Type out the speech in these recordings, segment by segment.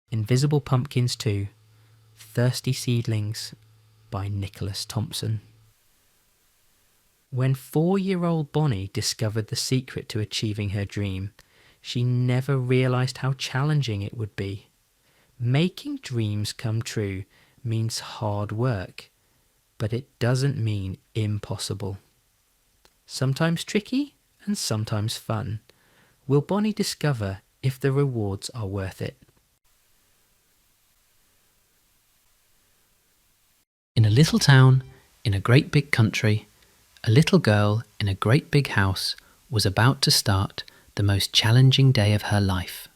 Invisible Pumpkins 2, Thirsty Seedlings by Nicholas Thompson. When 4-year-old Bonnie discovered the secret to achieving her dream, she never realised how challenging it would be. Making dreams come true means hard work, but it doesn't mean impossible. Sometimes tricky and sometimes fun. Will Bonnie discover if the rewards are worth it? In a little town, in a great big country, a little girl in a great big house was about to start the most challenging day of her life.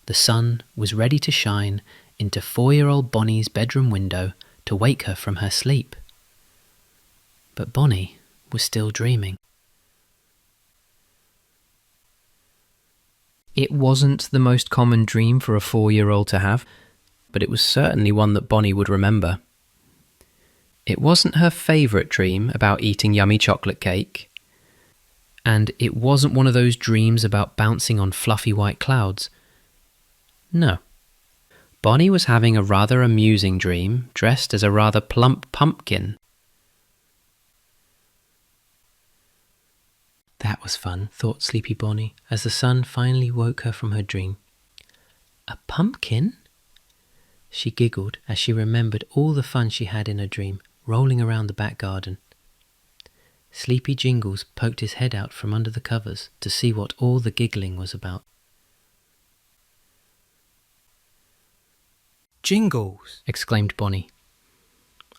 The sun was ready to shine into 4-year-old Bonnie's bedroom window to wake her from her sleep. But Bonnie was still dreaming. It wasn't the most common dream for a 4-year-old to have, but it was certainly one that Bonnie would remember. It wasn't her favourite dream about eating yummy chocolate cake, and it wasn't one of those dreams about bouncing on fluffy white clouds. No. Bonnie was having a rather amusing dream, dressed as a rather plump pumpkin. That was fun, thought sleepy Bonnie, as the sun finally woke her from her dream. A pumpkin? She giggled as she remembered all the fun she had in her dream, rolling around the back garden. Sleepy Jingles poked his head out from under the covers to see what all the giggling was about. Jingles! Exclaimed Bonnie.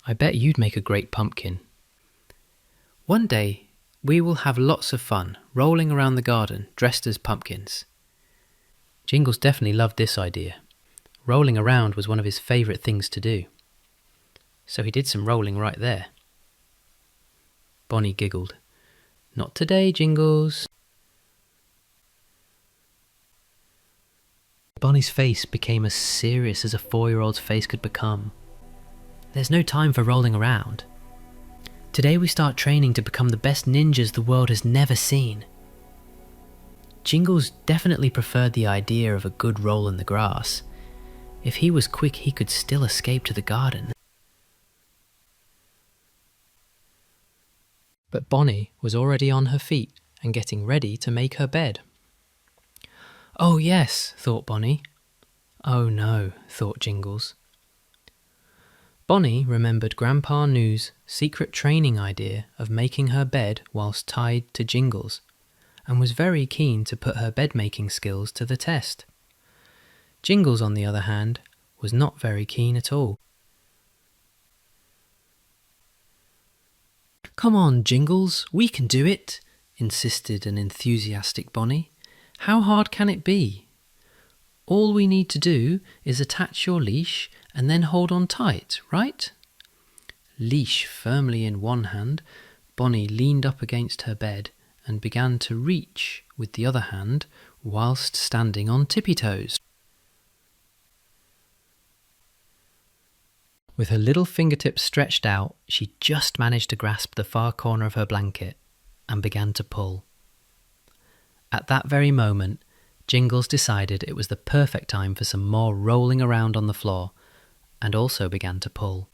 I bet you'd make a great pumpkin. One day we will have lots of fun rolling around the garden dressed as pumpkins. Jingles definitely loved this idea. Rolling around was one of his favourite things to do. So he did some rolling right there. Bonnie giggled. Not today, Jingles. Bonnie's face became as serious as a 4-year-old's face could become. There's no time for rolling around. Today we start training to become the best ninjas the world has never seen. Jingles definitely preferred the idea of a good roll in the grass. If he was quick, he could still escape to the garden. But Bonnie was already on her feet and getting ready to make her bed. Oh yes, thought Bonnie. Oh no, thought Jingles. Bonnie remembered Grandpa Noo's secret training idea of making her bed whilst tied to Jingles, and was very keen to put her bed-making skills to the test. Jingles, on the other hand, was not very keen at all. Come on, Jingles, we can do it, insisted an enthusiastic Bonnie. How hard can it be? All we need to do is attach your leash and then hold on tight, right? Leash firmly in one hand, Bonnie leaned up against her bed and began to reach with the other hand whilst standing on tippy-toes. With her little fingertips stretched out, she just managed to grasp the far corner of her blanket and began to pull. At that very moment, Jingles decided it was the perfect time for some more rolling around on the floor, and also began to pull.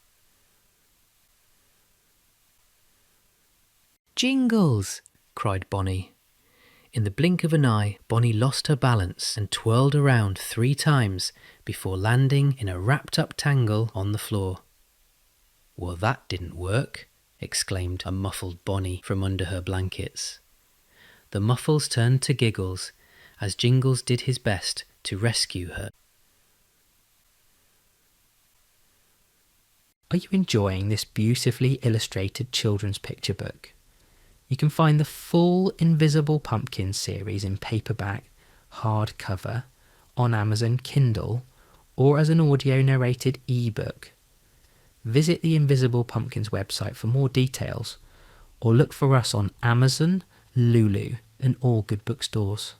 Jingles! Cried Bonnie. In the blink of an eye, Bonnie lost her balance and twirled around 3 times before landing in a wrapped-up tangle on the floor. Well, that didn't work, exclaimed a muffled Bonnie from under her blankets. The muffles turned to giggles as Jingles did his best to rescue her. Are you enjoying this beautifully illustrated children's picture book? You can find the full Invisible Pumpkins series in paperback, hardcover, on Amazon Kindle, or as an audio-narrated e-book. Visit the Invisible Pumpkins website for more details, or look for us on Amazon, Lulu, and all good bookstores.